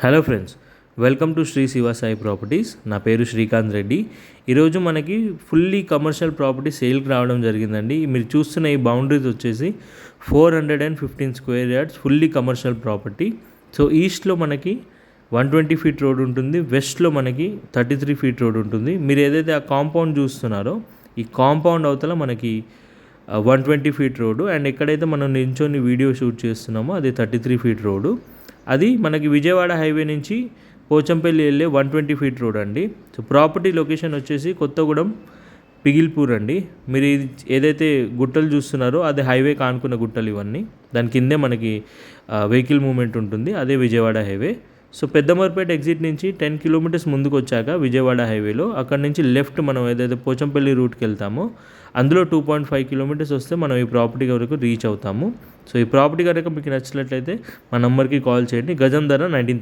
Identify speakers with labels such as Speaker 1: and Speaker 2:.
Speaker 1: Hello friends, welcome to Sri Shiva Sai properties. నా పేరు శ్రీకాంత్ రెడ్డి. ఈరోజు మనకి ఫుల్లీ కమర్షియల్ ప్రాపర్టీ సేల్కి రావడం జరిగిందండి. మీరు చూస్తున్న ఈ బౌండరీస్ వచ్చేసి 415 square yards fully commercial property. So ఈస్ట్లో మనకి 120 ఫీట్ రోడ్ ఉంటుంది, వెస్ట్లో మనకి 33 ఫీట్ రోడ్ ఉంటుంది. మీరు ఏదైతే ఆ కాంపౌండ్ చూస్తున్నారో ఈ కాంపౌండ్ అవతల మనకి 120 ఫీట్ రోడ్డు, అండ్ ఎక్కడైతే మనం నించొని వీడియో షూట్ చేస్తున్నామో అది 33 ఫీట్ రోడ్డు. అది మనకి విజయవాడ హైవే నుంచి పోచంపల్లి వెళ్ళే 120 ఫీట్ రోడ్ అండి. సో ప్రాపర్టీ లొకేషన్ వచ్చేసి కొత్తగూడెం పిగిల్పూర్ అండి. మీరు ఏదైతే గుట్టలు చూస్తున్నారో అది హైవే కానుకున్న గుట్టలు ఇవన్నీ. దాని కిందే మనకి వెహికల్ మూవ్మెంట్ ఉంటుంది, అదే విజయవాడ హైవే. సో పెద్దమర్పేట ఎగ్జిట్ నుంచి 10 కిలోమీటర్స్ ముందుకు వచ్చాక విజయవాడ హైవేలో అక్కడ నుంచి లెఫ్ట్ మనం ఏదైతే పోచంపల్లి రూట్కి వెళ్తామో అందులో 2.5 కిలోమీటర్స్ వస్తే మనం ఈ ప్రాపర్టీ వరకు రీచ్ అవుతాము. సో ఈ ప్రాపర్టీ కనుక మీకు నచ్చినట్లయితే మా నెంబర్కి కాల్ చేయండి. గజం ధర 19,000.